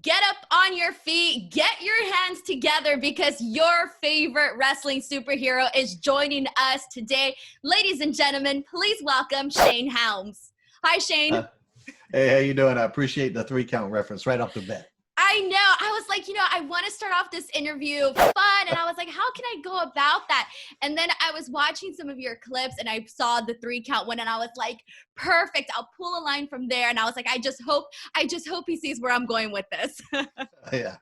get up on your feet, get your hands together because your favorite wrestling superhero is joining us today. Ladies and gentlemen, please welcome Shane Helms. Hi, Shane. Hey, how you doing? I appreciate the 3-count reference right off the bat. I know. I was like, I want to start off this interview fun. And I was like, how can I go about that? And then I was watching some of your clips and I saw the 3-count one and I was like, perfect. I'll pull a line from there. And I was like, I just hope he sees where I'm going with this. Yeah.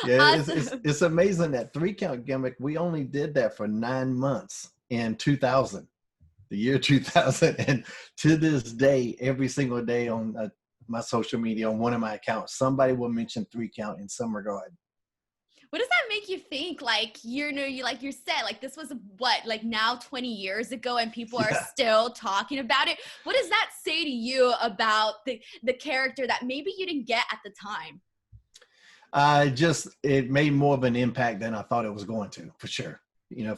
Awesome. It's amazing that 3-count gimmick. We only did that for 9 months in 2000, the year 2000. And to this day, every single day on my social media, on one of my accounts, somebody will mention 3-count in some regard. What does that make you think? Like, like you said, like this was now 20 years ago and people are still talking about it. What does that say to you about the character that maybe you didn't get at the time? It made more of an impact than I thought it was going to, for sure.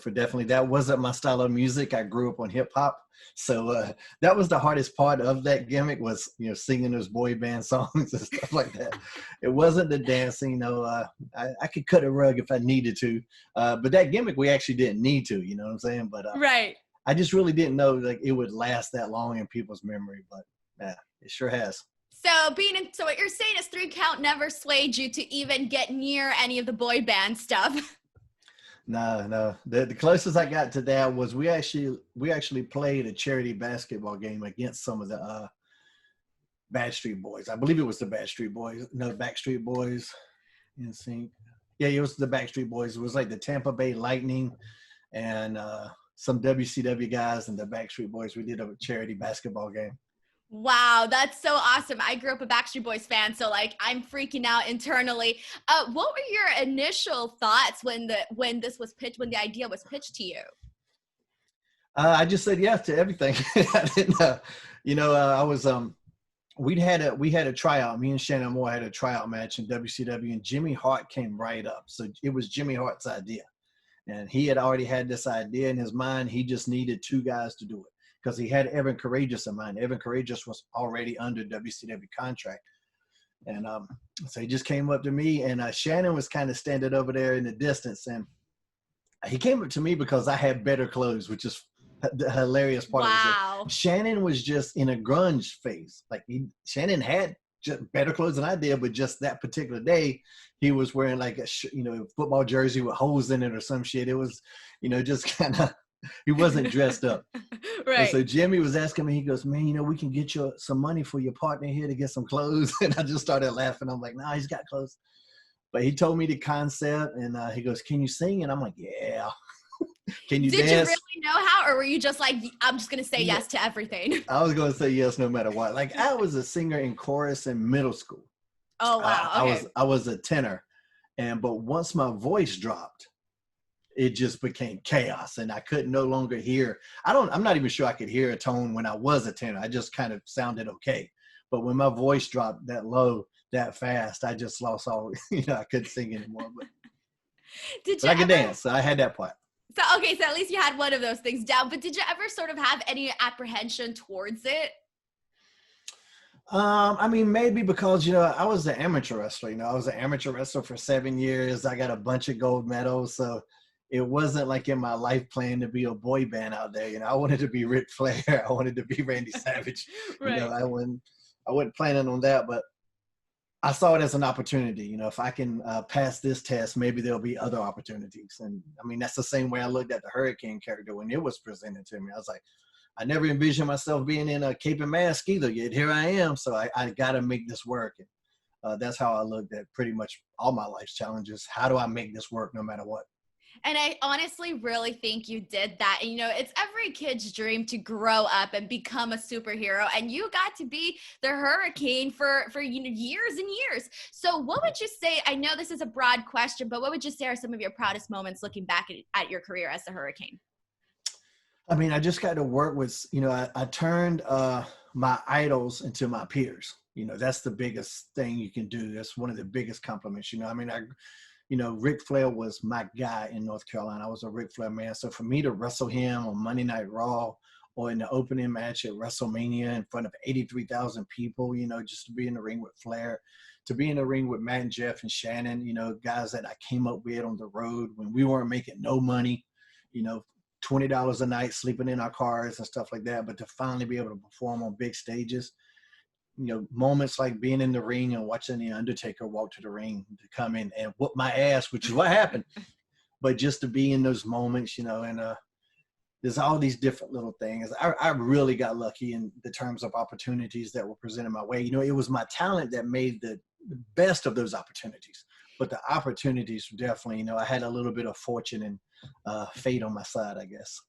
For definitely, that wasn't my style of music. I grew up on hip hop. So that was the hardest part of that gimmick was, singing those boy band songs and stuff like that. It wasn't the dancing, I could cut a rug if I needed to. But that gimmick, we actually didn't need to, you know what I'm saying? But right. I just really didn't know like it would last that long in people's memory, but yeah, it sure has. So what you're saying is 3-count never swayed you to even get near any of the boy band stuff. No. The closest I got to that was we actually played a charity basketball game against some of the Backstreet Boys. I believe it was the Backstreet Boys. No, Backstreet Boys. NSYNC. Yeah, it was the Backstreet Boys. It was like the Tampa Bay Lightning and some WCW guys and the Backstreet Boys. We did a charity basketball game. Wow, that's so awesome. I grew up a Backstreet Boys fan, so like I'm freaking out internally. What were your initial thoughts when the idea was pitched to you? I just said yes to everything. I didn't I was we had a tryout. Me and Shannon Moore had a tryout match in WCW and Jimmy Hart came right up. So it was Jimmy Hart's idea. And he had already had this idea in his mind. He just needed 2 guys to do it. Because he had Evan Courageous in mind. Evan Courageous was already under WCW contract. And so he just came up to me, and Shannon was kind of standing over there in the distance. And he came up to me because I had better clothes, which is the hilarious part. Wow. Of it. Shannon was just in a grunge phase. Like Shannon had just better clothes than I did, but just that particular day, he was wearing like a football jersey with holes in it or some shit. It was, just kind of, he wasn't dressed up. Right. And so Jimmy was asking me, he goes, man, we can get you some money for your partner here to get some clothes. And I just started laughing. I'm like, nah, he's got clothes. But he told me the concept and he goes, can you sing? And I'm like, yeah. Can you dance? Did you really know how, or were you just like, I'm just going to say yes to everything? I was going to say yes no matter what. Like I was a singer in chorus in middle school. Oh, wow. Okay. I was a tenor. But once my voice dropped, it just became chaos and I could no longer hear. I'm not even sure I could hear a tone when I was a tenor. I just kind of sounded okay. But when my voice dropped that low, that fast, I just lost all, I couldn't sing anymore. But I could dance. So I had that part. So at least you had one of those things down. But did you ever sort of have any apprehension towards it? Maybe because, I was an amateur wrestler. I was an amateur wrestler for 7 years. I got a bunch of gold medals. So it wasn't like in my life plan to be a boy band out there. I wanted to be Ric Flair. I wanted to be Randy Savage. Right. I wasn't planning on that, but I saw it as an opportunity. If I can pass this test, maybe there'll be other opportunities. And that's the same way I looked at the Hurricane character when it was presented to me. I was like, I never envisioned myself being in a cape and mask either, yet here I am. So I got to make this work. And that's how I looked at pretty much all my life's challenges. How do I make this work no matter what? And I honestly really think you did that. And, it's every kid's dream to grow up and become a superhero. And you got to be the Hurricane for years and years. So what would you say, I know this is a broad question, but what would you say are some of your proudest moments looking back at your career as the Hurricane? I just got to work with, I turned my idols into my peers. That's the biggest thing you can do. That's one of the biggest compliments. Ric Flair was my guy in North Carolina. I was a Ric Flair man. So for me to wrestle him on Monday Night Raw or in the opening match at WrestleMania in front of 83,000 people, just to be in the ring with Flair, to be in the ring with Matt and Jeff and Shannon, guys that I came up with on the road when we weren't making no money, $20 a night, sleeping in our cars and stuff like that. But to finally be able to perform on big stages, moments like being in the ring and watching The Undertaker walk to the ring to come in and whoop my ass, which is what happened. But just to be in those moments, and there's all these different little things. I really got lucky in the terms of opportunities that were presented my way. It was my talent that made the best of those opportunities. But the opportunities were definitely, I had a little bit of fortune and fate on my side, I guess.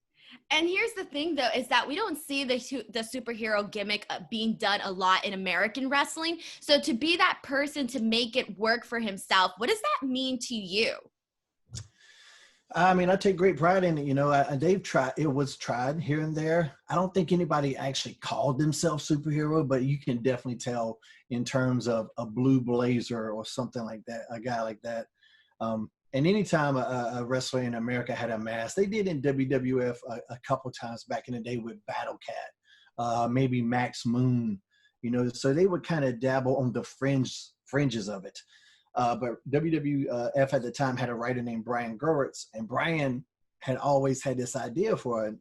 And here's the thing, though, is that we don't see the superhero gimmick being done a lot in American wrestling. So to be that person to make it work for himself, what does that mean to you? I mean, I take great pride in it. It was tried here and there. I don't think anybody actually called themselves superhero, but you can definitely tell in terms of a blue blazer or something like that, a guy like that. And anytime a wrestler in America had a mask, they did in WWF a couple times back in the day with Battle Cat, maybe Max Moon, so they would kind of dabble on the fringes of it. But WWF at the time had a writer named Brian Gewirtz, and Brian had always had this idea for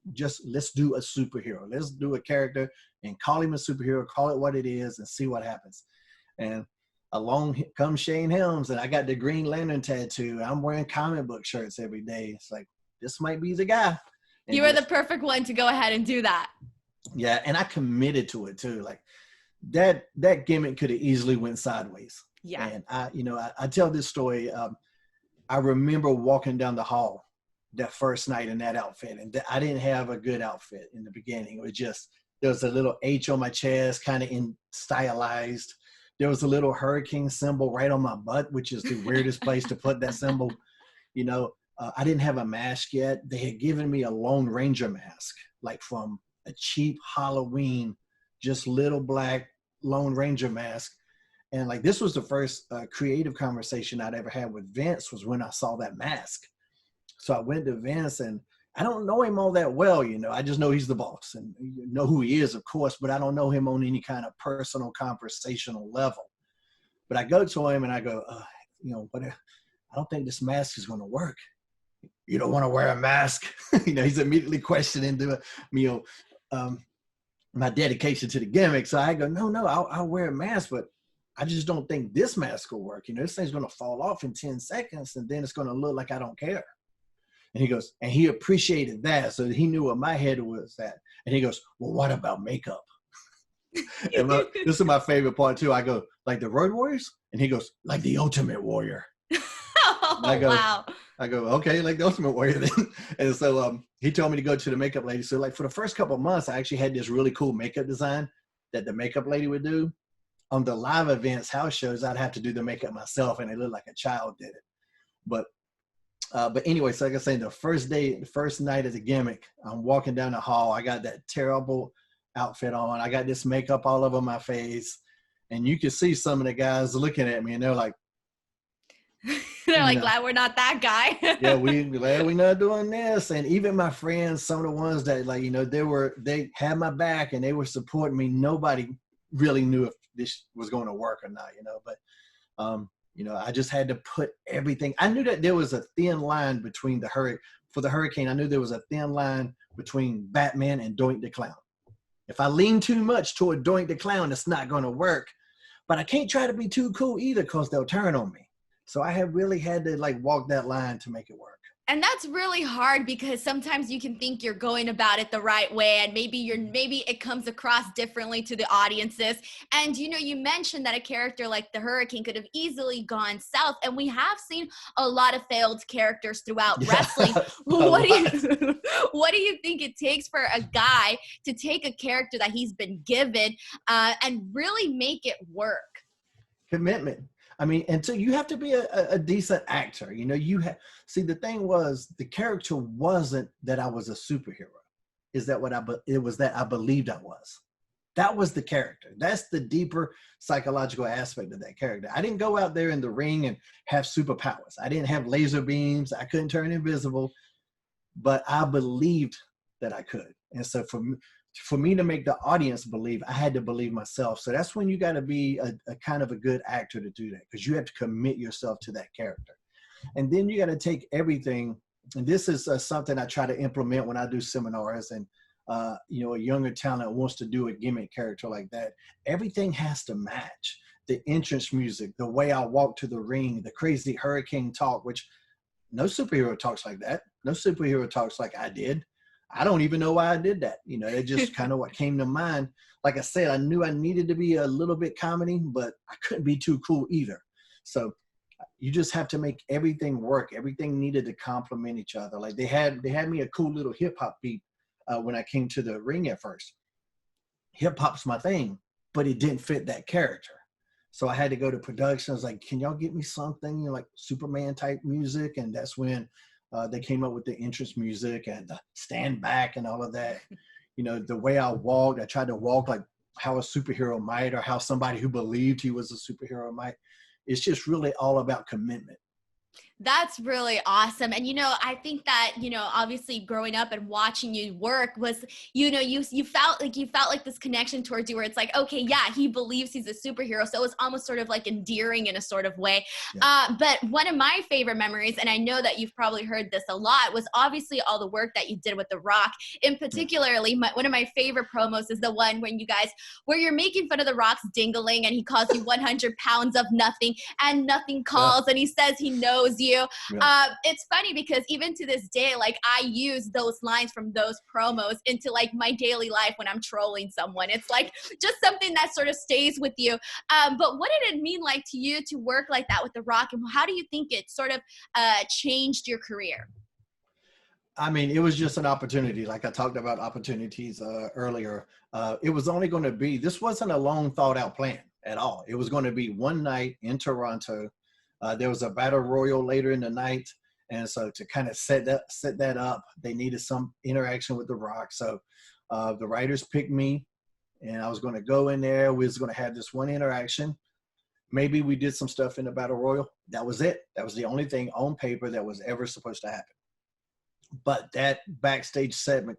let's do a superhero. Let's do a character and call him a superhero, call it what it is, and see what happens. And along comes Shane Helms, and I got the Green Lantern tattoo. I'm wearing comic book shirts every day. It's like, this might be the guy. And you were the perfect one to go ahead and do that. Yeah, and I committed to it too. Like that gimmick could have easily went sideways. Yeah. And I tell this story. I remember walking down the hall that first night in that outfit, and I didn't have a good outfit in the beginning. It was just, there was a little H on my chest, kind of in stylized. There was a little hurricane symbol right on my butt, which is the weirdest place to put that symbol. I didn't have a mask yet. They had given me a Lone Ranger mask, like from a cheap Halloween, just little black Lone Ranger mask. And like, this was the first creative conversation I'd ever had with Vince, was when I saw that mask. So I went to Vince, and I don't know him all that well, I just know he's the boss and know who he is, of course, but I don't know him on any kind of personal conversational level. But I go to him and I go, but I don't think this mask is going to work. You don't want to wear a mask? He's immediately questioning my dedication to the gimmick. So I go, no, I'll wear a mask, but I just don't think this mask will work. This thing's going to fall off in 10 seconds, and then it's going to look like I don't care. And he goes, and he appreciated that. So he knew what my head was at. And he goes, well, what about makeup? And this is my favorite part too. I go, like the Road Warriors? And he goes, like the Ultimate Warrior. Wow. I go, okay, like the Ultimate Warrior then. And so he told me to go to the makeup lady. So like for the first couple of months, I actually had this really cool makeup design that the makeup lady would do. On the live events, house shows, I'd have to do the makeup myself, and it looked like a child did it. But anyway, so like I say, the first night of the gimmick, I'm walking down the hall. I got that terrible outfit on. I got this makeup all over my face, and you can see some of the guys looking at me, and they're like, glad we're not that guy. Yeah, we glad we're not doing this. And even my friends, some of the ones that they had my back and they were supporting me. Nobody really knew if this was going to work or not, but I just had to put everything. I knew that there was a thin line between for the Hurricane. I knew there was a thin line between Batman and Doink the Clown. If I lean too much toward Doink the Clown, it's not going to work. But I can't try to be too cool either, because they'll turn on me. So I have really had to walk that line to make it work. And that's really hard, because sometimes you can think you're going about it the right way, and maybe it comes across differently to the audiences. And you mentioned that a character like the Hurricane could have easily gone south, and we have seen a lot of failed characters throughout wrestling. What do you think it takes for a guy to take a character that he's been given and really make it work? Commitment. I mean, and so you have to be a decent actor. The thing was, the character wasn't that I was a superhero. It was that I believed I was. That was the character. That's the deeper psychological aspect of that character. I didn't go out there in the ring and have superpowers. I didn't have laser beams. I couldn't turn invisible, but I believed that I could. And so for me to make the audience believe, I had to believe myself. So that's when you got to be a kind of a good actor to do that, because you have to commit yourself to that character. And then you got to take everything. And this is something I try to implement when I do seminars, and a younger talent wants to do a gimmick character like that. Everything has to match. The entrance music, the way I walk to the ring, the crazy hurricane talk, which no superhero talks like that. No superhero talks like I did. I don't even know why I did that. It just kind of what came to mind. Like I said, I knew I needed to be a little bit comedy, but I couldn't be too cool either. So you just have to make everything work. Everything needed to complement each other. Like they had me a cool little hip hop beat when I came to the ring at first. Hip hop's my thing, but it didn't fit that character. So I had to go to production. I was like, can y'all get me something like Superman type music? And that's when they came up with the entrance music and the stand back and all of that. The way I walked, I tried to walk like how a superhero might, or how somebody who believed he was a superhero might. It's just really all about commitment. That's really awesome. And, I think that, obviously growing up and watching you work was, you felt like this connection towards you where it's like, okay, yeah, he believes he's a superhero. So it was almost sort of like endearing in a sort of way. Yeah. But one of my favorite memories, and I know that you've probably heard this a lot, was obviously all the work that you did with The Rock. In particularly, one of my favorite promos is the one where you're making fun of The Rock's dingling and he calls you 100 pounds of nothing and nothing calls, and he says he knows you. Yeah. It's funny because even to this day, like I use those lines from those promos into like my daily life when I'm trolling someone. It's like just something that sort of stays with you. But what did it mean like to you to work like that with The Rock, and how do you think it sort of changed your career? I mean, it was just an opportunity. Like I talked about opportunities earlier. It was only going to be, this wasn't a long thought out plan at all. It was going to be one night in Toronto. There was a battle royal later in the night. And so to kind of set that up, they needed some interaction with The Rock. So the writers picked me, and I was going to go in there. We was going to have this one interaction. Maybe we did some stuff in the battle royal. That was it. That was the only thing on paper that was ever supposed to happen. But that backstage segment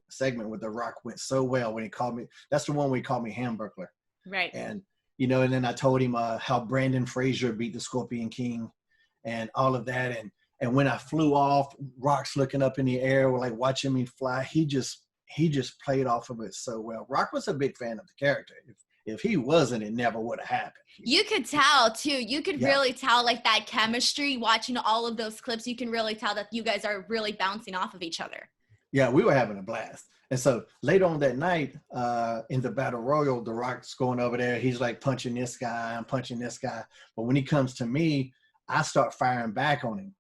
with The Rock went so well when he called me. That's the one where he called me Hamburglar. Right. And and then I told him how Brandon Fraser beat the Scorpion King and all of that. And when I flew off, Rock's looking up in the air, we're like watching me fly. He just played off of it so well. Rock was a big fan of the character. If he wasn't, it never would have happened. You could tell too. You could really tell like that chemistry watching all of those clips. You can really tell that you guys are really bouncing off of each other. Yeah, we were having a blast. And so later on that night, in the battle royal, The Rock's going over there. He's like punching this guy, I'm punching this guy. But when he comes to me, I start firing back on him.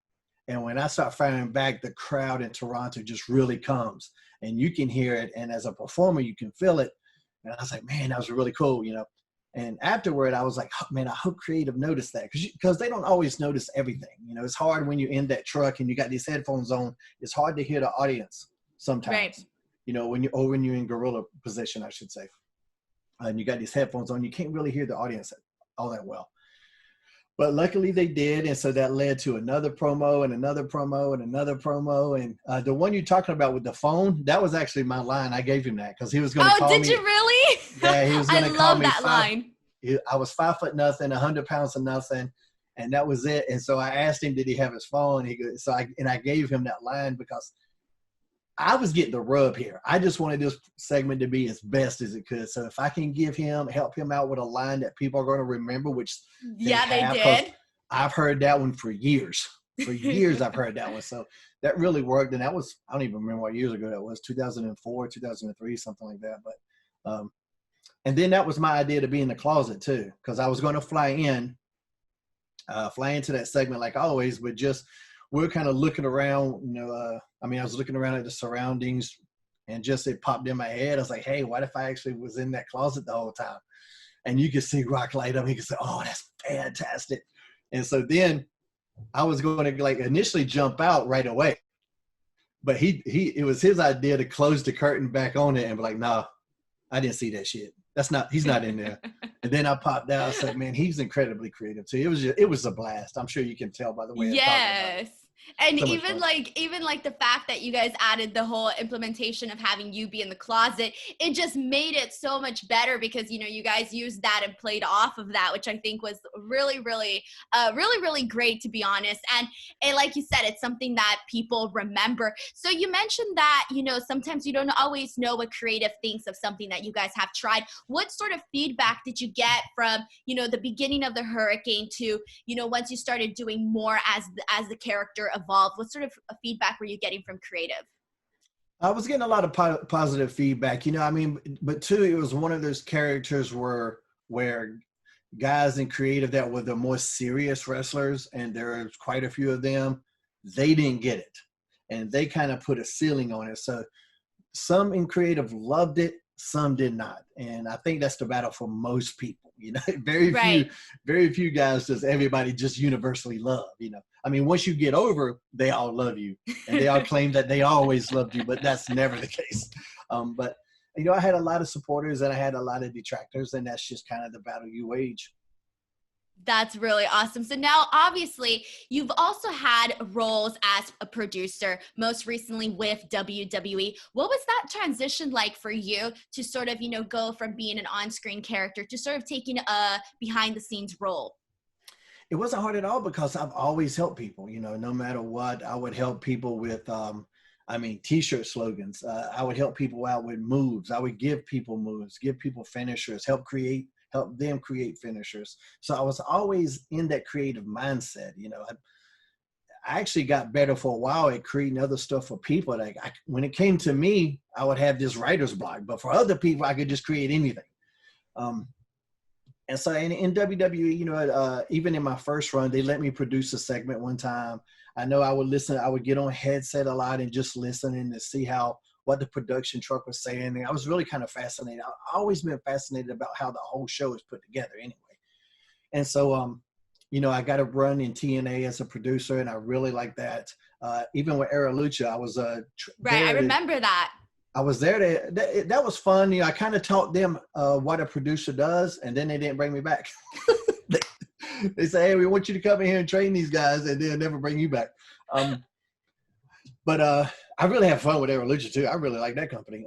And when I start firing back, the crowd in Toronto just really comes. And you can hear it. And as a performer, you can feel it. And I was like, man, that was really cool, And afterward, I was like, oh, man, I hope creative noticed that. Because they don't always notice everything. It's hard when you're in that truck and you got these headphones on. It's hard to hear the audience sometimes. Right. When you're in gorilla position, I should say, and you got these headphones on, you can't really hear the audience all that well. But luckily they did, and so that led to another promo and another promo and another promo. And the one you're talking about with the phone, that was actually my line. I gave him that because he was going to call me. Oh, did you really? Yeah, he was going to call me. I love that line. I was 5 foot nothing, 100 pounds of nothing, and that was it. And so I asked him, did he have his phone? I gave him that line because I was getting the rub here. I just wanted this segment to be as best as it could. So if I can help him out with a line that people are going to remember, which they did. I've heard that one for years. For years, I've heard that one. So that really worked. And that was, I don't even remember what years ago that was, 2004, 2003, something like that. But, and then that was my idea to be in the closet too, because I was going to fly into that segment like always, but just, we're kind of looking around, I was looking around at the surroundings and just it popped in my head. I was like, hey, what if I actually was in that closet the whole time? And you could see Rock light up. He could say, oh, that's fantastic. And so then I was going to like initially jump out right away. But it was his idea to close the curtain back on it and be like, no, I didn't see that shit. He's not in there. And then I popped out. I said, man, he's incredibly creative too. It was a blast. I'm sure you can tell by the way. Yes. And So much fun. even like the fact that you guys added the whole implementation of having you be in the closet, it just made it so much better because you guys used that and played off of that, which I think was really great, to be honest. And like you said, it's something that people remember. So you mentioned that sometimes you don't always know what creative thinks of something that you guys have tried. What sort of feedback did you get from the beginning of the Hurricane to once you started doing more as the character evolved? What sort of feedback were you getting from creative? I was getting a lot of positive feedback, I mean, but too, it was one of those characters where guys in creative that were the more serious wrestlers, and there's quite a few of them, they didn't get it. And they kind of put a ceiling on it. So some in creative loved it, some did not. And I think that's the battle for most people. Right. Very few guys does everybody just universally love. I mean, once you get over, they all love you, and they all claim that they always loved you, but that's never the case. But I had a lot of supporters and I had a lot of detractors, and that's just kind of the battle you wage. That's really awesome. So now, obviously, you've also had roles as a producer, most recently with WWE. What was that transition like for you to sort of, go from being an on-screen character to sort of taking a behind-the-scenes role? It wasn't hard at all because I've always helped people, no matter what. I would help people with, T-shirt slogans. I would help people out with moves. I would give people moves, give people finishers, help them create finishers. So I was always in that creative mindset. I actually got better for a while at creating other stuff for people. Like when it came to me, I would have this writer's block, but for other people, I could just create anything. And so in WWE, even in my first run, they let me produce a segment one time. I know I would get on headset a lot and just listening to see what the production truck was saying. And I was really kind of fascinated. I've always been fascinated about how the whole show is put together anyway. And so, I got to run in TNA as a producer, and I really like that. Even with Era Lucha, I was right. I remember that. I was there. That was fun. I kind of taught them what a producer does, and then they didn't bring me back. They say, "Hey, we want you to come in here and train these guys," and they'll never bring you back. But I really have fun with Era Lucha too. I really like that company.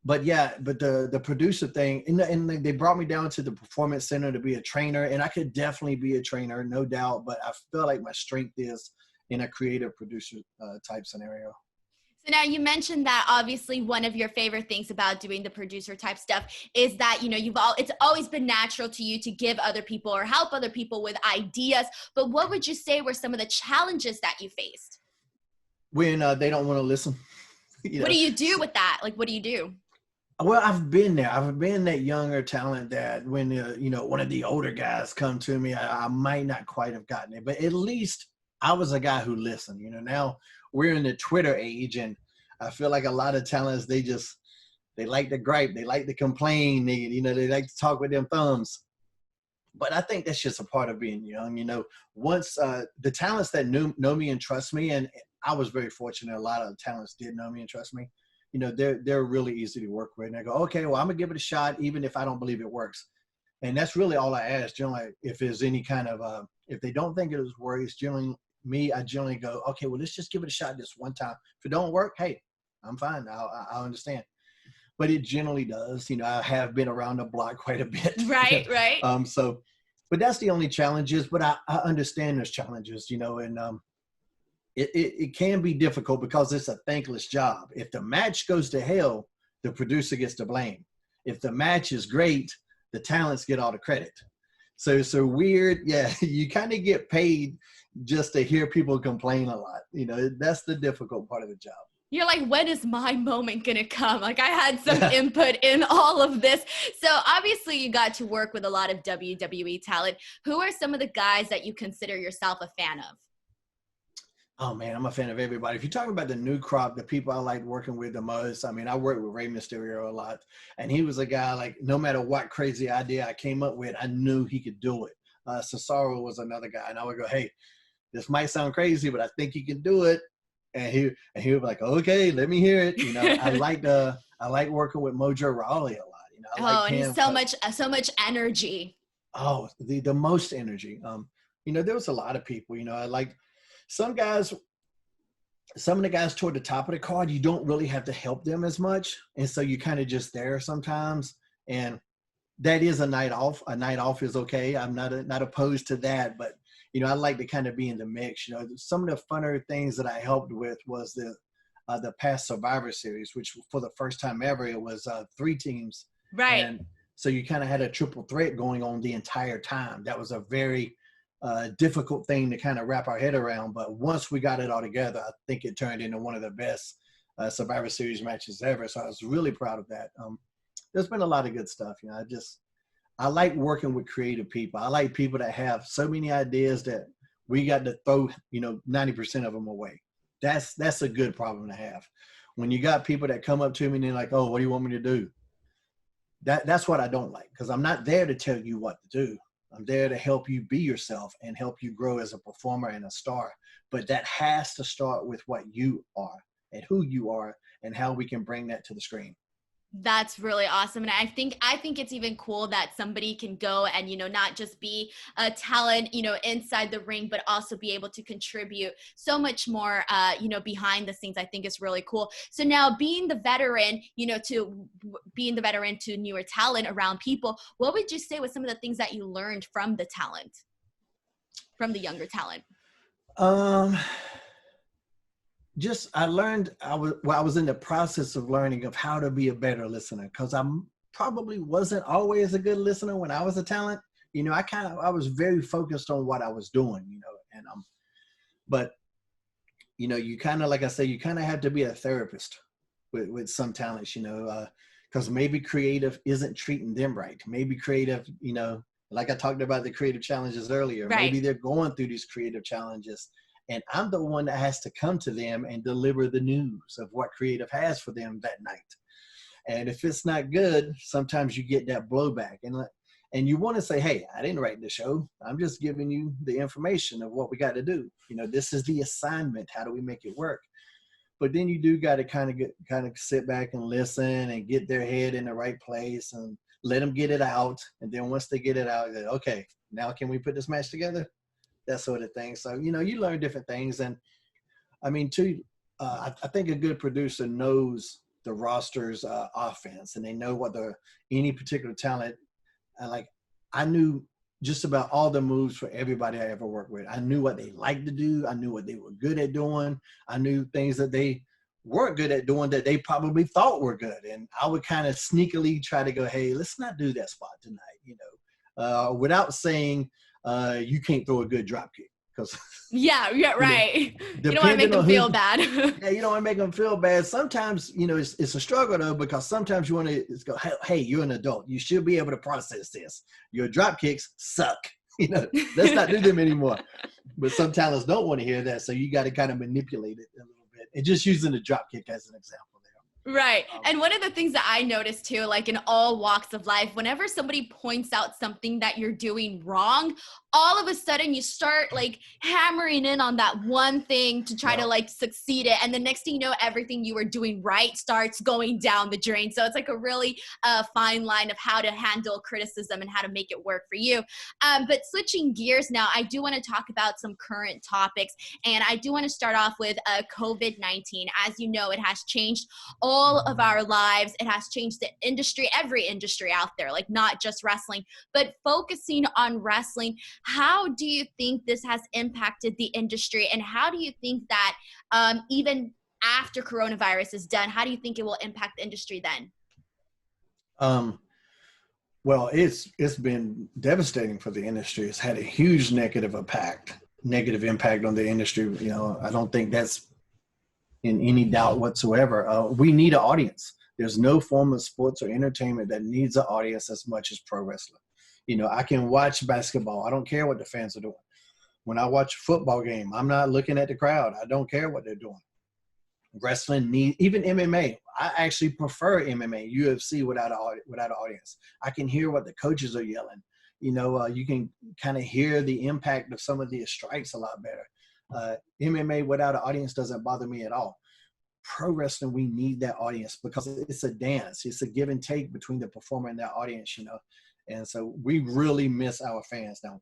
But the producer thing, and they brought me down to the Performance Center to be a trainer, and I could definitely be a trainer, no doubt. But I feel like my strength is in a creative producer type scenario. So now you mentioned that obviously one of your favorite things about doing the producer type stuff is that, it's always been natural to you to give other people or help other people with ideas. But what would you say were some of the challenges that you faced? When they don't want to listen. What do you do with that? Like, what do you do? Well, I've been there. I've been that younger talent that when, one of the older guys come to me, I might not quite have gotten it, but at least I was a guy who listened. Now we're in the Twitter age, and I feel like a lot of talents, they like to gripe, they like to complain, they like to talk with them thumbs. But I think that's just a part of being young. Once the talents that know me and trust me, and I was very fortunate, a lot of talents did know me and trust me. They're really easy to work with. And I go, okay, well, I'm gonna give it a shot, even if I don't believe it works. And that's really all I ask. Generally, if there's any kind of, if they don't think it works, I generally go, okay, well, let's just give it a shot this one time. If it don't work, hey, I'm fine. I'll understand. But it generally does. I have been around the block quite a bit. Right. But that's the only challenges. But I understand those challenges, and it can be difficult because it's a thankless job. If the match goes to hell, the producer gets to blame. If the match is great, the talents get all the credit. So it's so weird. Yeah, you kind of get paid just to hear people complain a lot. That's the difficult part of the job. You're like, when is my moment going to come? Like, I had some input in all of this. So obviously you got to work with a lot of WWE talent. Who are some of the guys that you consider yourself a fan of? Oh, man, I'm a fan of everybody. If you're talking about the new crop, the people I like working with the most, I worked with Rey Mysterio a lot. And he was a guy, like, no matter what crazy idea I came up with, I knew he could do it. Cesaro was another guy. And I would go, hey, this might sound crazy, but I think he can do it. And he would be like, okay, let me hear it. I like working with Mojo Rawley a lot. And he's so much energy. Oh, the most energy. There was a lot of people. I liked some guys, some of the guys toward the top of the card, you don't really have to help them as much. And so you kind of just there sometimes. And that is a night off. A night off is okay. I'm not opposed to that, but I like to kind of be in the mix. Some of the funner things that I helped with was the past Survivor Series, which for the first time ever, it was 3 teams. Right. And so you kind of had a triple threat going on the entire time. That was a very difficult thing to kind of wrap our head around. But once we got it all together, I think it turned into one of the best Survivor Series matches ever. So I was really proud of that. There's been a lot of good stuff. I like working with creative people. I like people that have so many ideas that we got to throw, 90% of them away. That's a good problem to have. When you got people that come up to me and they're like, oh, what do you want me to do? That's what I don't like, because I'm not there to tell you what to do. I'm there to help you be yourself and help you grow as a performer and a star. But that has to start with what you are and who you are and how we can bring that to the screen. That's really awesome. And I think it's even cool that somebody can go and, not just be a talent, inside the ring, but also be able to contribute so much more, behind the scenes. I think is really cool. So now being the veteran, to newer talent around people, what would you say was some of the things that you learned from the younger talent? I learned, I was in the process of learning of how to be a better listener, because I probably wasn't always a good listener when I was a talent. I was very focused on what I was doing, but you kind of, like I say, you kind of have to be a therapist with some talents, because maybe creative isn't treating them right. Maybe creative, like I talked about the creative challenges earlier, right. Maybe they're going through these creative challenges. And I'm the one that has to come to them and deliver the news of what creative has for them that night. And if it's not good, sometimes you get that blowback. And you want to say, hey, I didn't write the show. I'm just giving you the information of what we got to do. This is the assignment. How do we make it work? But then you do got to kind of sit back and listen and get their head in the right place and let them get it out. And then once they get it out, say, okay, now can we put this match together? That sort of thing. So, you learn different things. And I mean, I think a good producer knows the roster's offense, and they know what any particular talent, I knew just about all the moves for everybody I ever worked with. I knew what they liked to do. I knew what they were good at doing. I knew things that they weren't good at doing that they probably thought were good. And I would kind of sneakily try to go, hey, let's not do that spot tonight, without saying, you can't throw a good drop kick, because yeah, right. You don't want to make them feel bad. Yeah, you don't want to make them feel bad. Sometimes it's a struggle though, because sometimes you want to go, hey, you're an adult, you should be able to process this. Your drop kicks suck. Let's not do them anymore. But some talents don't want to hear that, so you got to kind of manipulate it a little bit. And just using the drop kick as an example. Right. And one of the things that I noticed too, like in all walks of life, whenever somebody points out something that you're doing wrong, all of a sudden you start like hammering in on that one thing to try to like succeed it. And the next thing you know, everything you were doing right starts going down the drain. So it's like a really fine line of how to handle criticism and how to make it work for you. But switching gears now, I do want to talk about some current topics. And I do want to start off with COVID-19. As you know, it has changed all of our lives. It has changed the industry, every industry out there, like not just wrestling, but focusing on wrestling. How do you think this has impacted the industry? And how do you think that even after coronavirus is done, how do you think it will impact the industry then? Well, it's been devastating for the industry. It's had a huge negative impact on the industry. I don't think that's in any doubt whatsoever. We need an audience. There's no form of sports or entertainment that needs an audience as much as pro wrestling. I can watch basketball. I don't care what the fans are doing. When I watch a football game, I'm not looking at the crowd. I don't care what they're doing. Wrestling even MMA. I actually prefer MMA, UFC without an audience. I can hear what the coaches are yelling. You can kind of hear the impact of some of these strikes a lot better. MMA without an audience doesn't bother me at all. Pro wrestling, we need that audience because it's a dance. It's a give and take between the performer and their audience, And so we really miss our fans now.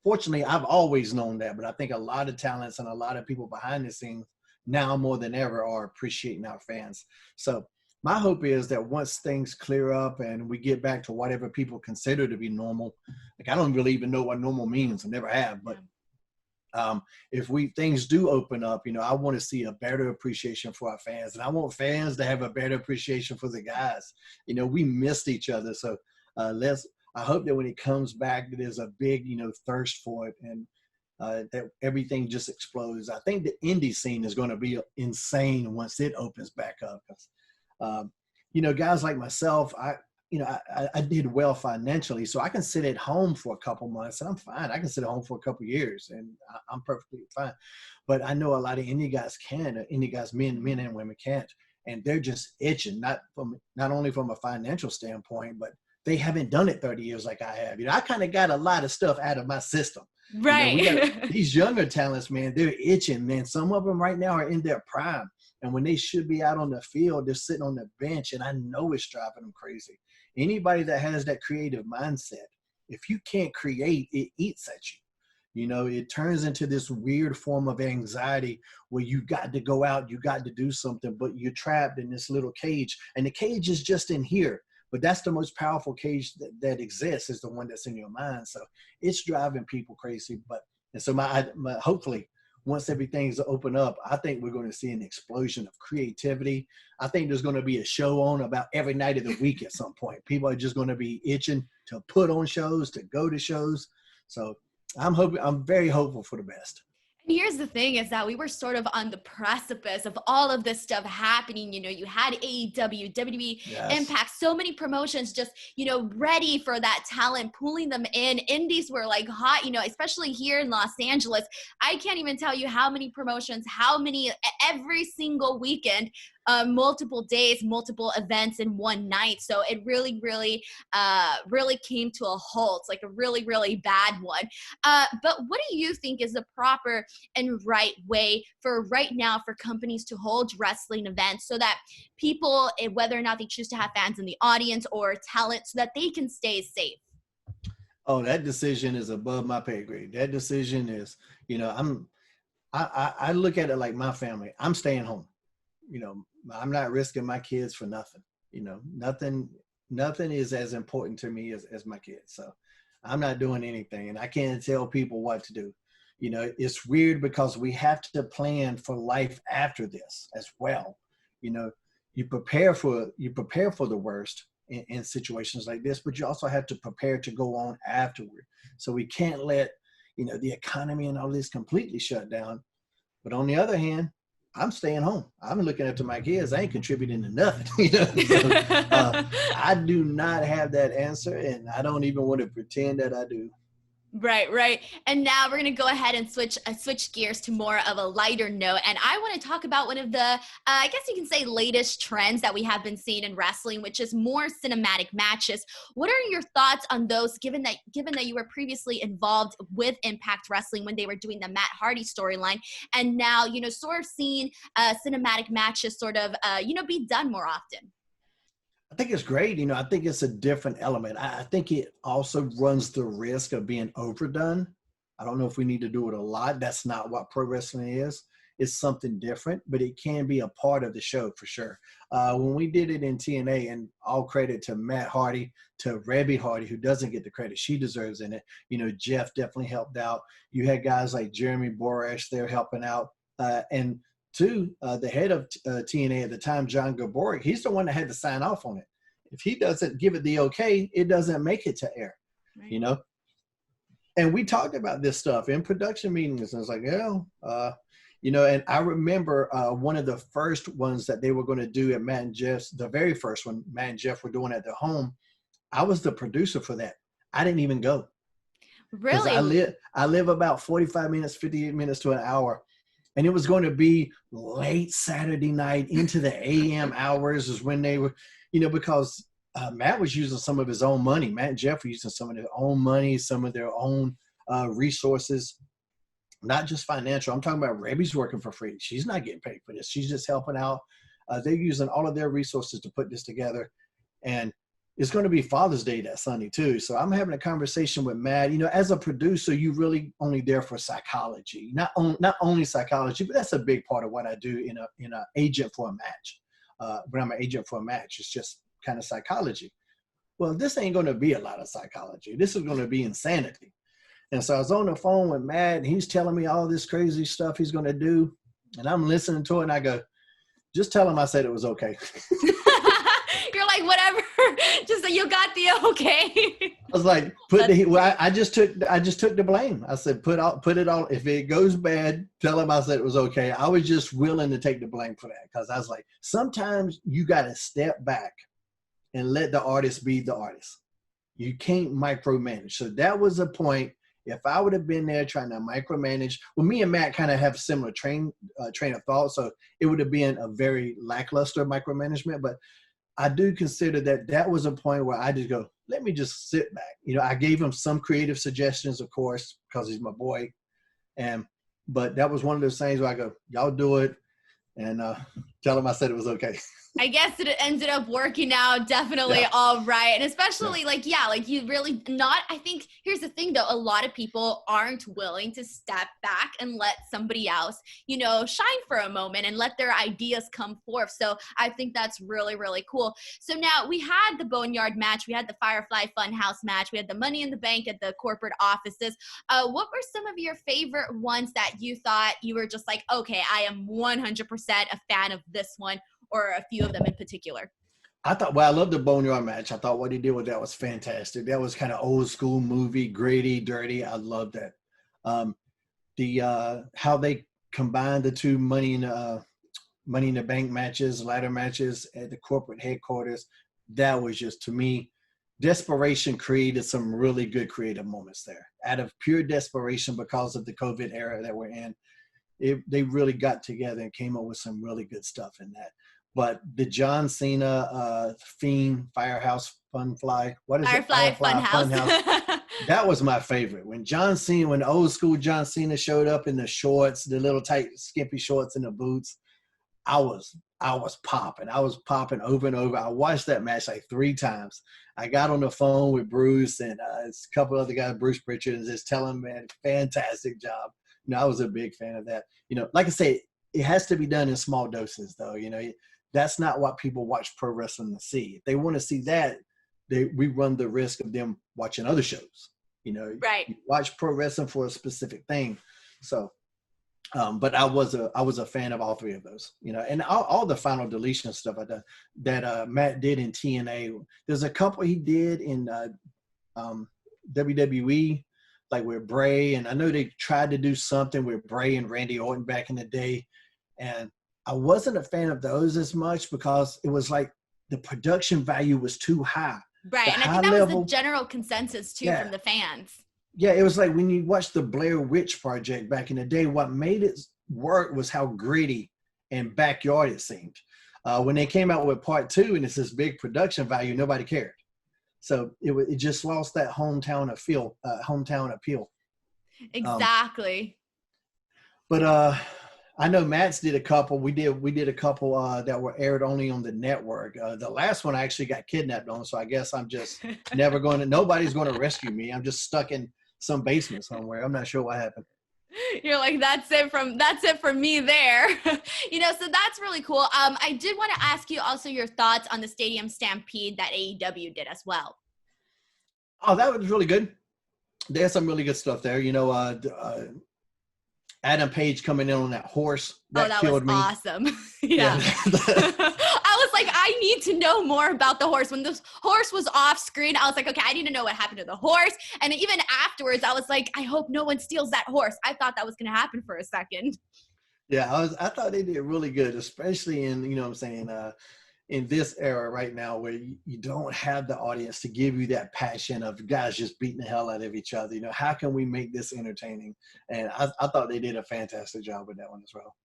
fortunately, I've always known that, but I think a lot of talents and a lot of people behind the scenes now more than ever are appreciating our fans. So my hope is that once things clear up and we get back to whatever people consider to be normal, like I don't really even know what normal means. I never have, but if things do open up, I want to see a better appreciation for our fans, and I want fans to have a better appreciation for the guys. We missed each other, so I hope that when it comes back, that there's a big, thirst for it, and that everything just explodes. I think the indie scene is going to be insane once it opens back up. Guys like myself, I did well financially, so I can sit at home for a couple months and I'm fine. I can sit at home for a couple years and I'm perfectly fine. But I know a lot of indie guys indie guys, men and women can't. And they're just itching, not only from a financial standpoint, but they haven't done it 30 years like I have. I kind of got a lot of stuff out of my system. Right. We got these younger talents, man, they're itching, man. Some of them right now are in their prime. And when they should be out on the field, they're sitting on the bench, and I know it's driving them crazy. Anybody that has that creative mindset, if you can't create, it eats at you. It turns into this weird form of anxiety where you got to go out, you got to do something, but you're trapped in this little cage. And the cage is just in here. But that's the most powerful cage that exists, is the one that's in your mind. So it's driving people crazy. And so my hopefully, once everything's open up, I think we're going to see an explosion of creativity. I think there's going to be a show on about every night of the week at some point. People are just going to be itching to put on shows, to go to shows. So I'm very hopeful for the best. And here's the thing is that we were sort of on the precipice of all of this stuff happening. You had AEW, WWE, Yes. Impact, so many promotions just, ready for that talent, pulling them in. Indies were like hot, especially here in Los Angeles. I can't even tell you how many promotions, every single weekend, multiple days, multiple events in one night. So it really, really, really came to a halt, like a really, really bad one. But what do you think is the proper and right way for right now for companies to hold wrestling events so that people, whether or not they choose to have fans in the audience or talent, so that they can stay safe? Oh, that decision is above my pay grade. That decision is, I look at it like my family. I'm staying home. I'm not risking my kids for nothing. Nothing is as important to me as my kids. So I'm not doing anything, and I can't tell people what to do. It's weird because we have to plan for life after this as well. You prepare for the worst in situations like this, but you also have to prepare to go on afterward. So we can't let, the economy and all this completely shut down. But on the other hand, I'm staying home. I'm looking after my kids. I ain't contributing to nothing. So, I do not have that answer, and I don't even want to pretend that I do. Right. And now we're going to go ahead and switch gears to more of a lighter note. And I want to talk about one of the, I guess you can say, latest trends that we have been seeing in wrestling, which is more cinematic matches. What are your thoughts on those, given that you were previously involved with Impact Wrestling when they were doing the Matt Hardy storyline, and now, sort of seeing cinematic matches sort of, be done more often? I think it's great. I think it's a different element. I think it also runs the risk of being overdone. I don't know if we need to do it a lot. That's not what pro wrestling is. It's something different, but it can be a part of the show for sure. When we did it in TNA, and all credit to Matt Hardy, to Rebby Hardy, who doesn't get the credit she deserves in it. Jeff definitely helped out. You had guys like Jeremy Borash there helping out. And the head of TNA at the time, John Gaboric, he's the one that had to sign off on it. If he doesn't give it the okay, it doesn't make it to air, right. And we talked about this stuff in production meetings, and it's like, and I remember one of the first ones that they were going to do at Matt and Jeff's, the very first one Matt and Jeff were doing at their home. I was the producer for that. I didn't even go. Really? I live about 45 minutes, 58 minutes to an hour. And it was going to be late Saturday night into the AM hours is when they were, because Matt was using some of his own money. Matt and Jeff were using some of their own money, some of their own resources, not just financial. I'm talking about Rebby's working for free. She's not getting paid for this. She's just helping out. They're using all of their resources to put this together. And it's going to be Father's Day that Sunday too. So I'm having a conversation with Matt. You know, as a producer, you really only there for psychology, not only psychology, but that's a big part of what I do in a agent for a match. When I'm an agent for a match, it's just kind of psychology. Well, this ain't going to be a lot of psychology. This is going to be insanity. And so I was on the phone with Matt, and he's telling me all this crazy stuff he's going to do. And I'm listening to it, and I go, just tell him I said it was okay. You're like, whatever, just so you got the okay. I was like, I just took the blame. I said, put it all. If it goes bad, tell him I said it was okay. I was just willing to take the blame for that, because I was like, sometimes you got to step back and let the artist be the artist. You can't micromanage. So that was a point. If I would have been there trying to micromanage, well, me and Matt kind of have a similar train of thought, so it would have been a very lackluster micromanagement. But I do consider that was a point where I just go, let me just sit back. You know, I gave him some creative suggestions, of course, because he's my boy. But that was one of those things where I go, y'all do it, and tell him I said it was okay. I guess it ended up working out definitely all right. And especially like you really not, I think here's the thing though, a lot of people aren't willing to step back and let somebody else, you know, shine for a moment and let their ideas come forth. So I think that's really, really cool. So now we had the Boneyard match, we had the Firefly Funhouse match, we had the Money in the Bank at the corporate offices. What were some of your favorite ones that you thought you were just like, okay, I am 100% a fan of this one, or a few of them in particular? I love the Boneyard match. I thought what he did with that was fantastic. That was kind of old school movie, gritty, dirty. I love that. How they combined the two Money in the Bank matches, ladder matches at the corporate headquarters. That was just, to me, desperation created some really good creative moments there. Out of pure desperation because of the COVID era that we're in, they really got together and came up with some really good stuff in that. But the John Cena Fiend Firehouse Funfly, what is it? Firefly Funhouse. That was my favorite. When the old school John Cena showed up in the shorts, the little tight skimpy shorts and the boots, I was popping. I was popping over and over. I watched that match like 3 times. I got on the phone with Bruce and a couple other guys, Bruce Pritchard, and just telling him, man, fantastic job. You know, I was a big fan of that. You know, like I say, it has to be done in small doses, though. You know, that's not what people watch pro wrestling to see. If they want to see that, we run the risk of them watching other shows. You know, right? You watch pro wrestling for a specific thing. So, but I was a fan of all 3 of those. You know, and all the final deletion stuff that Matt did in TNA. There's a couple he did in WWE. Like with Bray, and I know they tried to do something with Bray and Randy Orton back in the day, and I wasn't a fan of those as much because it was like the production value was too high. Right, and I think that was the general consensus too from the fans. Yeah, it was like when you watch the Blair Witch Project back in the day, what made it work was how gritty and backyard it seemed. When they came out with part 2 and it's this big production value, nobody cared. So it just lost that hometown appeal. Exactly. But I know Matt's did a couple. We did a couple that were aired only on the network. The last one I actually got kidnapped on, so I guess I'm just nobody's going to rescue me. I'm just stuck in some basement somewhere. I'm not sure what happened. You're like, that's it for me there. You know, so that's really cool. I did want to ask you also your thoughts on the Stadium Stampede that AEW did as well. Oh, that was really good. There's some really good stuff there. You know, Adam Page coming in on that horse. That killed me. Awesome. Yeah. I was like, I need to know more about the horse. When the horse was off screen, I was like, okay, I need to know what happened to the horse. And even afterwards, I was like, I hope no one steals that horse. I thought that was going to happen for a second. Yeah, I thought they did really good, especially in, you know what I'm saying, in this era right now where you don't have the audience to give you that passion of guys just beating the hell out of each other. You know, how can we make this entertaining? And I thought they did a fantastic job with that one as well.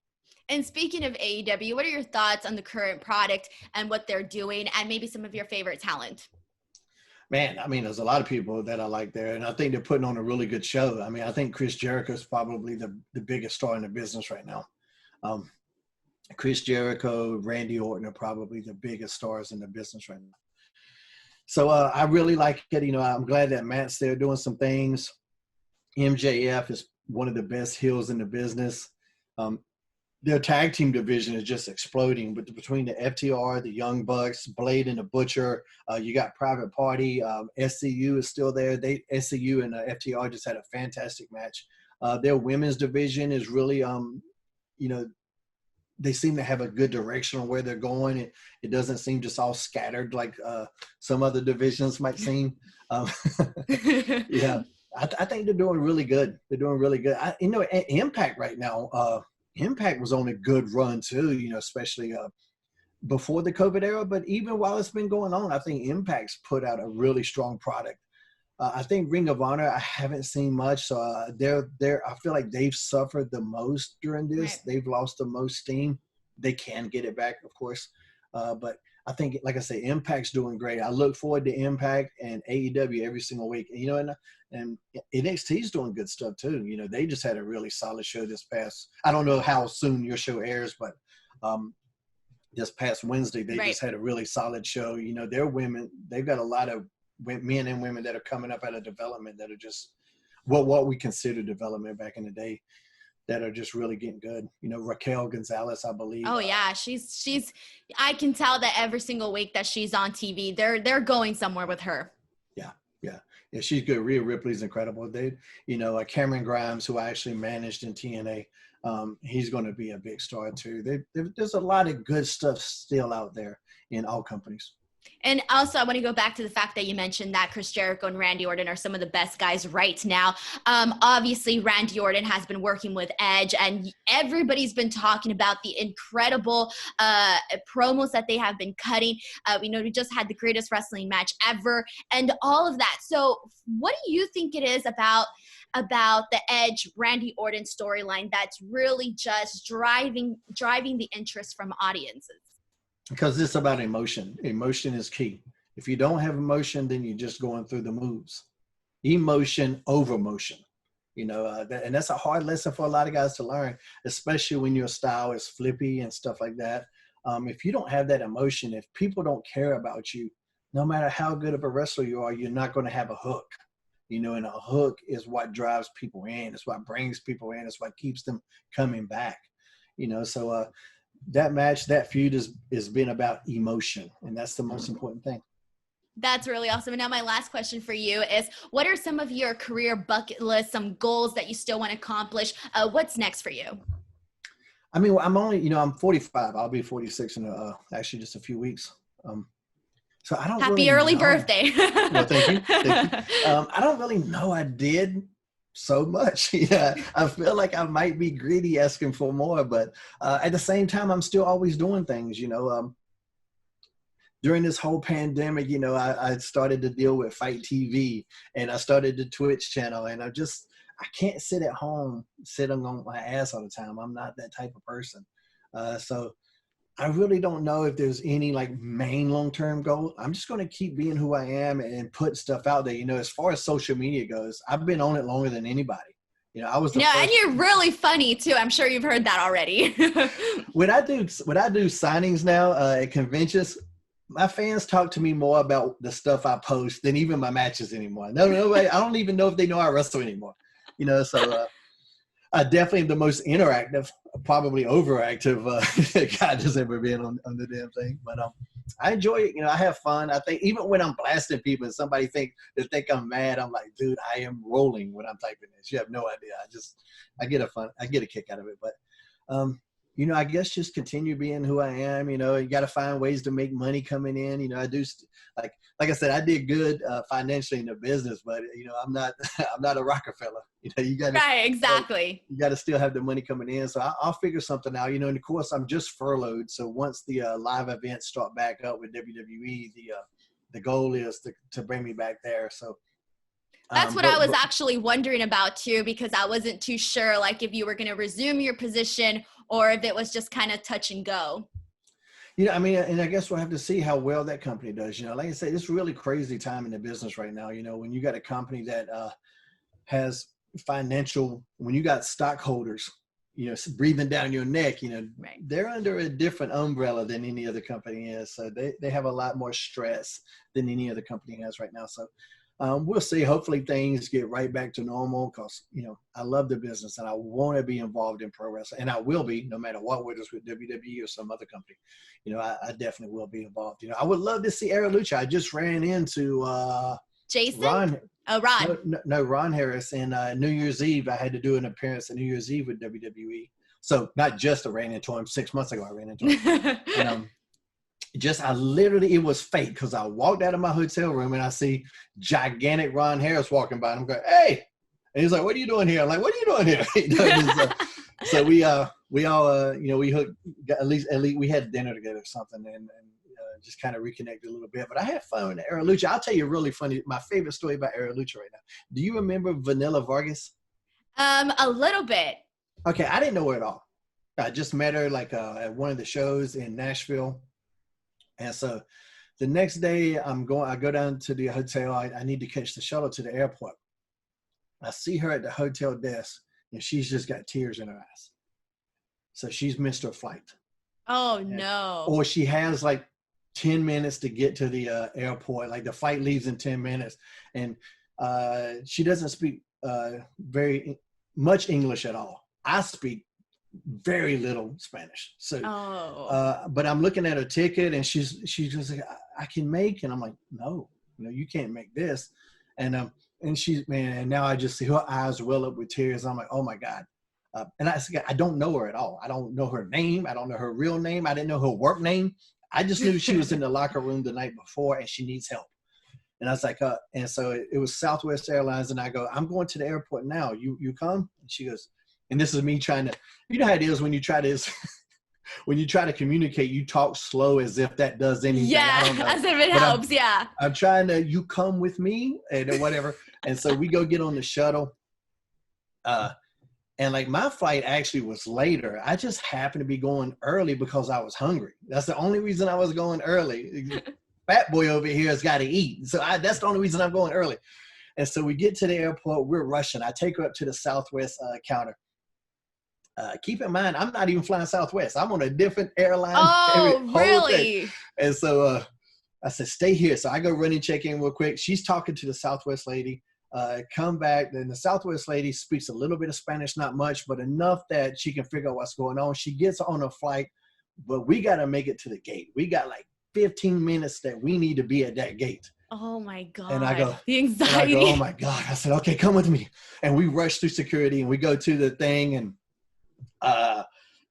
And speaking of AEW, what are your thoughts on the current product and what they're doing and maybe some of your favorite talent? Man, I mean, there's a lot of people that I like there, and I think they're putting on a really good show. I mean, I think Chris Jericho is probably the biggest star in the business right now. Chris Jericho, Randy Orton are probably the biggest stars in the business right now. So I really like it. You know, I'm glad that Matt's there doing some things. MJF is one of the best heels in the business. Their tag team division is just exploding. But between the FTR, the Young Bucks, Blade and the Butcher, you got Private Party. SCU is still there. SCU and FTR just had a fantastic match. Their women's division is really, you know, they seem to have a good direction on where they're going. It doesn't seem just all scattered like some other divisions might seem. Yeah, I think they're doing really good. They're doing really good. You know, Impact right now, Impact was on a good run too, you know, especially before the COVID era. But even while it's been going on, I think Impact's put out a really strong product. I think Ring of Honor, I haven't seen much. So I feel like they've suffered the most during this. Right. They've lost the most steam. They can get it back, of course. But I think, like I say, Impact's doing great. I look forward to Impact and AEW every single week. You know, and NXT's doing good stuff too. You know, they just had a really solid show this past. I don't know how soon your show airs, but this past Wednesday they just had a really solid show. You know, they're women. They've got a lot of men and women that are coming up out of development that are just what we consider development back in the day, that are just really getting good. You know, Raquel Gonzalez, I believe. Oh yeah, she's. I can tell that every single week that she's on TV, they're going somewhere with her. Yeah, she's good. Rhea Ripley's incredible. They, you know, Cameron Grimes, who I actually managed in TNA, he's going to be a big star too. There's a lot of good stuff still out there in all companies. And also, I want to go back to the fact that you mentioned that Chris Jericho and Randy Orton are some of the best guys right now. Obviously, Randy Orton has been working with Edge, and everybody's been talking about the incredible promos that they have been cutting. We know we just had the greatest wrestling match ever and all of that. So what do you think it is about the Edge Randy Orton storyline that's really just driving the interest from audiences? Because it's about emotion. Emotion is key. If you don't have emotion, then you're just going through the moves. Emotion over motion. You know, and that's a hard lesson for a lot of guys to learn, especially when your style is flippy and stuff like that. If you don't have that emotion, if people don't care about you, no matter how good of a wrestler you are, you're not going to have a hook. You know, and a hook is what drives people in. It's what brings people in. It's what keeps them coming back. You know, so that match, that feud has been about emotion, and that's the most important thing. That's really awesome. And now my last question for you is, what are some of your career bucket list, some goals that you still want to accomplish? What's next for you? I mean, I'm only, you know, I'm 45. I'll be 46 in actually just a few weeks. So I don't Happy early birthday. Well, thank you. I don't really know I did so much. Yeah, I feel like I might be greedy asking for more, but at the same time, I'm still always doing things. You know, during this whole pandemic, you know, I started to deal with Fight TV, and I started the Twitch channel, and I can't sit at home sitting on my ass all the time. I'm not that type of person. So I really don't know if there's any like main long-term goal. I'm just going to keep being who I am and put stuff out there. You know, as far as social media goes, I've been on it longer than anybody. You know, I was the first. And you're really funny too. I'm sure you've heard that already. When I do signings now at conventions, my fans talk to me more about the stuff I post than even my matches anymore. No, I don't even know if they know I wrestle anymore. You know, so I definitely am the most interactive, probably overactive guy that's ever been on the damn thing. But I enjoy it. You know, I have fun. I think even when I'm blasting people and somebody think I'm mad, I'm like, dude, I am rolling when I'm typing this. You have no idea. I get a kick out of it. But you know, I guess just continue being who I am. You know, you got to find ways to make money coming in. You know, I do like I said, I did good financially in the business, but you know, I'm not a Rockefeller. You know, you got right, exactly. You got to still have the money coming in. So I'll figure something out. You know, and of course, I'm just furloughed. So once the live events start back up with WWE, the goal is to bring me back there. So. That's what I was actually wondering about too, because I wasn't too sure, like if you were going to resume your position or if it was just kind of touch and go. You know, I mean, and I guess we'll have to see how well that company does. You know, like I say, it's really crazy time in the business right now. You know, when you got a company that has when you got stockholders breathing down your neck, Right. they're under a different umbrella than any other company is. So they have a lot more stress than any other company has right now. So we'll see. Hopefully things get right back to normal because, I love the business and I want to be involved in pro wrestling. And I will be, no matter what, whether it's with WWE or some other company. I definitely will be involved. I would love to see Era Lucha. I just ran into Jason? Ron. Oh, Ron. No, Ron Harris. And New Year's Eve, I had to do an appearance at New Year's Eve with WWE. So not just I ran into him 6 months ago, I ran into him. And it was fate because I walked out of my hotel room and I see gigantic Ron Harris walking by and I'm going, hey. And he's like, what are you doing here? I'm like, what are you doing here? So we all, we hooked, at least we had dinner together or something and just kind of reconnected a little bit. But I had fun with Era Lucha. I'll tell you a really funny, my favorite story about Era Lucha right now. Do you remember Vanilla Vargas? A little bit. Okay, I didn't know her at all. I just met her at one of the shows in Nashville. And so the next day I go down to the hotel. I need to catch the shuttle to the airport. I see her at the hotel desk and she's just got tears in her eyes. So she's missed her flight. Oh, no. Or she has 10 minutes to get to the airport. Like the flight leaves in 10 minutes. And she doesn't speak very much English at all. I speak very little Spanish. So, but I'm looking at her ticket and she's just like, I can make, and I'm like, no, you can't make this. And she's, man, and now I just see her eyes well up with tears. I'm like, oh my God. And I don't know her at all. I don't know her name. I don't know her real name. I didn't know her work name. I just knew she was in the locker room the night before and she needs help. And I was like, and so it was Southwest Airlines. And I go, I'm going to the airport now. You come? And she goes, and this is me trying to, you know how it is when you try to communicate, you talk slow as if that does anything. Yeah, as if it helps. Yeah. I'm trying to, you come with me and whatever. And so we go get on the shuttle. And my flight actually was later. I just happened to be going early because I was hungry. That's the only reason I was going early. Fat boy over here has got to eat. So that's the only reason I'm going early. And so we get to the airport. We're rushing. I take her up to the Southwest counter. Keep in mind, I'm not even flying Southwest. I'm on a different airline. Oh, really? And so I said, stay here. So I go run and check in real quick. She's talking to the Southwest lady. Come back. Then the Southwest lady speaks a little bit of Spanish, not much, but enough that she can figure out what's going on. She gets on a flight, but we got to make it to the gate. We got 15 minutes that we need to be at that gate. Oh my God. And I go, the anxiety. Oh my God. I said, okay, come with me. And we rush through security and we go to the thing and,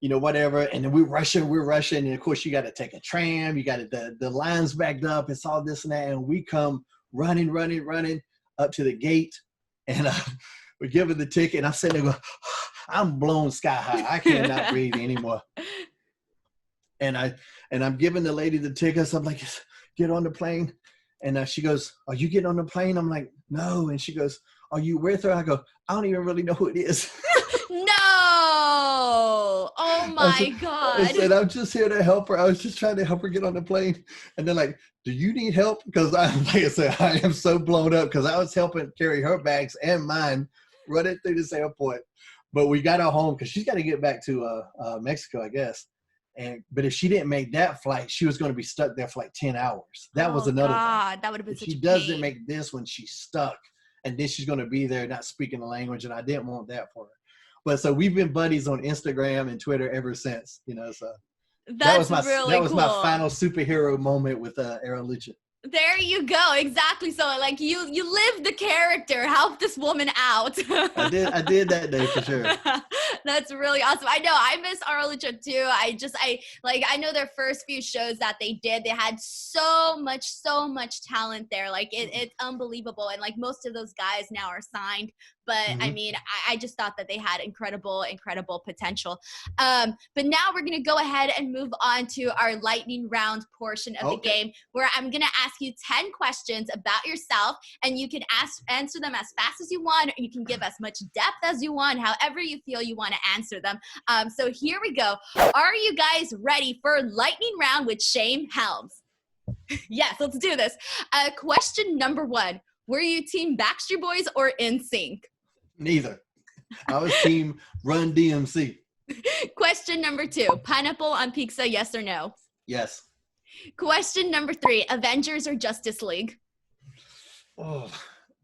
whatever. And then we're rushing. And of course you got to take a tram. You got the lines backed up. It's all this and that. And we come running up to the gate. And we give her the ticket. And I'm sitting there going, I'm blown sky high. I cannot breathe anymore. And I'm giving the lady the tickets. I'm like, get on the plane. And she goes, are you getting on the plane? I'm like, no. And she goes, are you with her? I go, I don't even really know who it is. No. Oh my God. I said, I'm just here to help her. I was just trying to help her get on the plane. And they're like, do you need help? Because like I said, I am so blown up because I was helping carry her bags and mine running through this airport. But we got her home because she's got to get back to Mexico, I guess. But if she didn't make that flight, she was going to be stuck there for 10 hours. That was another thing. That would have been if such she a doesn't pain. make this one, she's stuck. And then she's going to be there not speaking the language. And I didn't want that for her. But so we've been buddies on Instagram and Twitter ever since, so that was my final superhero moment with Era Lucha. There you go. Exactly. So you lived the character, help this woman out. I did that day for sure. That's really awesome. I know I miss Era Lucha too. I know their first few shows that they did, they had so much talent there. It's unbelievable. And most of those guys now are signed. But I mean, I just thought that they had incredible potential. But now we're going to go ahead and move on to our lightning round portion of the game, where I'm going to ask you 10 questions about yourself, and you can answer them as fast as you want, or you can give as much depth as you want, however you feel you want to answer them. So here we go. Are you guys ready for lightning round with Shane Helms? Yes, let's do this. Question number 1. Were you team Backstreet Boys or NSYNC? Neither. I was team Run DMC. Question number 2, pineapple on pizza, yes or no? Yes. Question number 3, Avengers or Justice League? Oh,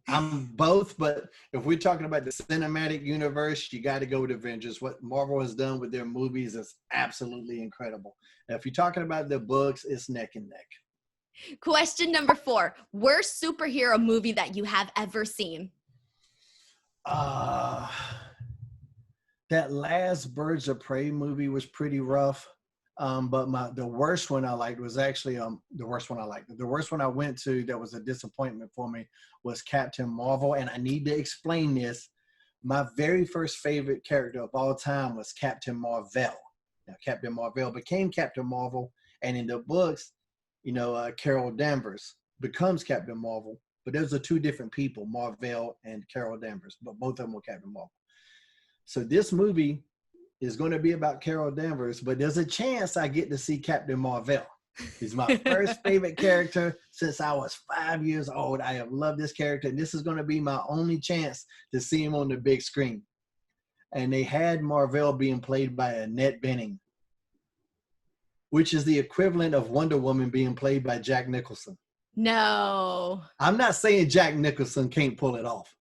I'm both, but if we're talking about the cinematic universe, you got to go with Avengers. What Marvel has done with their movies is absolutely incredible. Now, if you're talking about the books, it's neck and neck. Question number 4, worst superhero movie that you have ever seen? Uh, that last Birds of Prey movie was pretty rough. But the worst one I liked was actually the worst one I liked. The worst one I went to that was a disappointment for me was Captain Marvel. And I need to explain this. My very first favorite character of all time was Captain Marvel. Now, Captain Marvel became Captain Marvel. And in the books, Carol Danvers becomes Captain Marvel. But those are two different people, Marvel and Carol Danvers. But both of them were Captain Marvel. So this movie is going to be about Carol Danvers, but there's a chance I get to see Captain Marvel. He's my first favorite character since I was 5 years old. I have loved this character, and this is going to be my only chance to see him on the big screen. And they had Marvel being played by Annette Bening, which is the equivalent of Wonder Woman being played by Jack Nicholson. No. I'm not saying Jack Nicholson can't pull it off.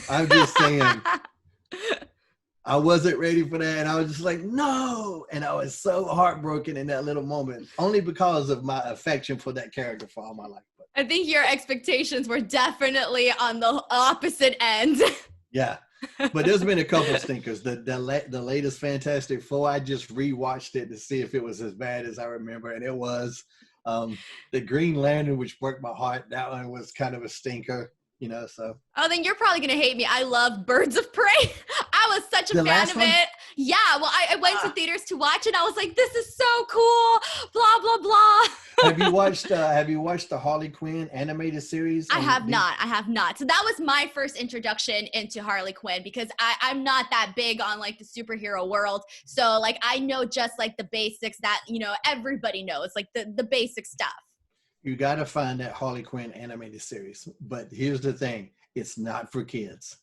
I'm just saying I wasn't ready for that. And I was just like, no. And I was so heartbroken in that little moment, only because of my affection for that character for all my life. But I think your expectations were definitely on the opposite end. yeah. But there's been a couple stinkers. The latest Fantastic Four, I just rewatched it to see if it was as bad as I remember. And it was. The Green Lantern, which broke my heart, that one was kind of a stinker. So. Oh, then you're probably going to hate me. I love Birds of Prey. I was such a fan of it. Yeah, well, I went to theaters to watch it. I was like, this is so cool, blah, blah, blah. Have you watched the Harley Quinn animated series? I have not. So that was my first introduction into Harley Quinn, because I'm not that big on like the superhero world. So like I know just like the basics that, everybody knows, like the basic stuff. You got to find that Harley Quinn animated series. But here's the thing. It's not for kids.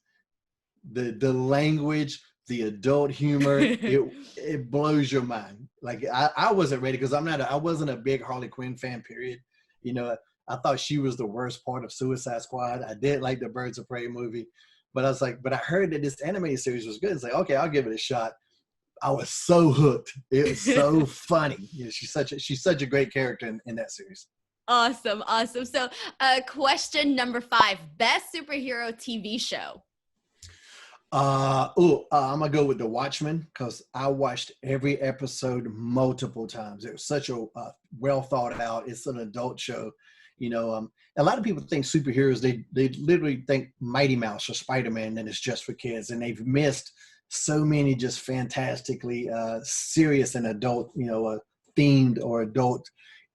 The language, the adult humor, it blows your mind. Like I wasn't ready because I wasn't a big Harley Quinn fan, period. I thought she was the worst part of Suicide Squad. I did like the Birds of Prey movie, but I was like, but I heard that this animated series was good. It's like, okay, I'll give it a shot. I was so hooked. It was so funny. She's such a great character in that series. Awesome. So question number 5, best superhero TV show. I'm gonna go with The Watchmen because I watched every episode multiple times. It was such a well thought out. It's an adult show. A lot of people think superheroes, they literally think Mighty Mouse or Spider-Man, and it's just for kids, and they've missed so many just fantastically serious and adult, themed or adult.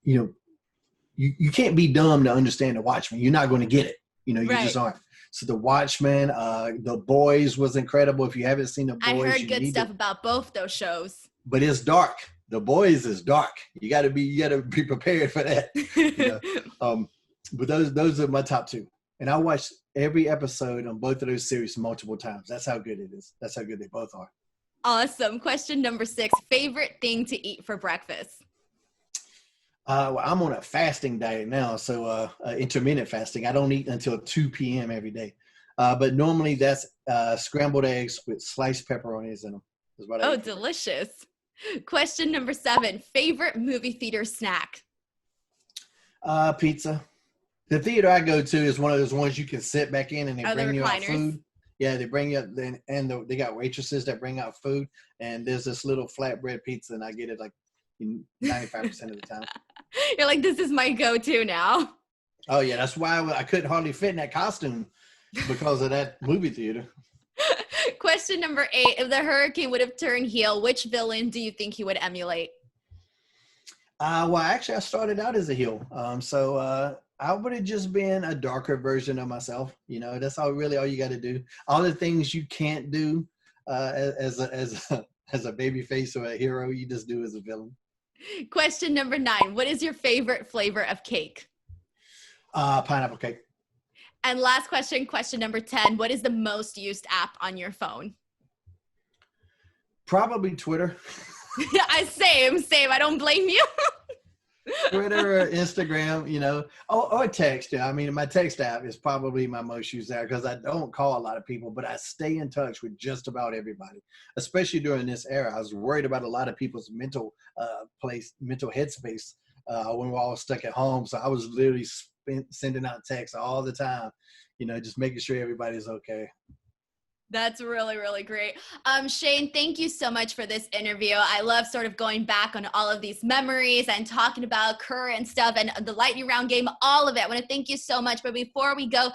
You can't be dumb to understand The Watchmen. You're not going to get it. You right. Just aren't. So The Watchmen, The Boys was incredible. If you haven't seen The Boys, I heard good stuff about both those shows. But it's dark. The Boys is dark. You got to be prepared for that. But those are my top 2. And I watched every episode on both of those series multiple times. That's how good it is. That's how good they both are. Awesome. Question number 6, favorite thing to eat for breakfast. Well, I'm on a fasting diet now, so intermittent fasting. I don't eat until 2 p.m. every day. But normally that's scrambled eggs with sliced pepperonis in them. Is what I eat. Delicious. Question number 7, favorite movie theater snack. Pizza. The theater I go to is one of those ones you can sit back in and they bring you out food. Yeah, they bring you up, and they got waitresses that bring out food. And there's this little flatbread pizza, and I get it like 95% of the time. You're like, this is my go-to now. Oh yeah, that's why I couldn't hardly fit in that costume because of that movie theater. Question number 8, if the Hurricane would have turned heel, which villain do you think he would emulate? Well, actually, I started out as a heel. So I would have just been a darker version of myself. That's all you got to do. All the things you can't do as a baby face or a hero, you just do as a villain. Question number 9, what is your favorite flavor of cake? Pineapple cake. And last question number 10, what is the most used app on your phone? Probably Twitter. Same. I don't blame you. Twitter or Instagram, you know, or text. I mean, my text app is probably my most used there because I don't call a lot of people, but I stay in touch with just about everybody, especially during this era. I was worried about a lot of people's mental headspace when we're all stuck at home. So I was literally sending out texts all the time, you know, just making sure everybody's okay. That's really, really great. Shane, thank you so much for this interview. I love sort of going back on all of these memories and talking about current stuff and the lightning round game, all of it. I want to thank you so much. But before we go,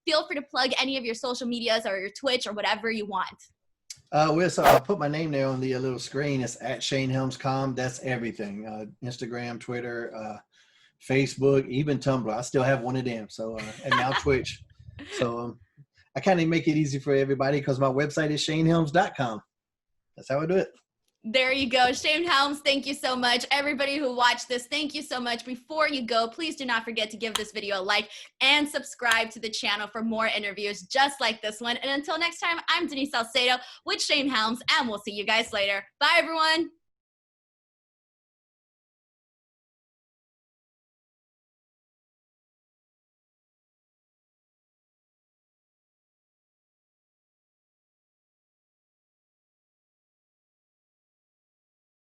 feel free to plug any of your social medias or your Twitch or whatever you want. So I'll put my name there on the little screen. It's at ShaneHelms.com. That's everything. Instagram, Twitter, Facebook, even Tumblr. I still have one of them. So, and now Twitch. So, I kind of make it easy for everybody because my website is ShaneHelms.com. That's how I do it. There you go. Shane Helms, thank you so much. Everybody who watched this, thank you so much. Before you go, please do not forget to give this video a like and subscribe to the channel for more interviews just like this one. And until next time, I'm Denise Salcedo with Shane Helms, and we'll see you guys later. Bye, everyone.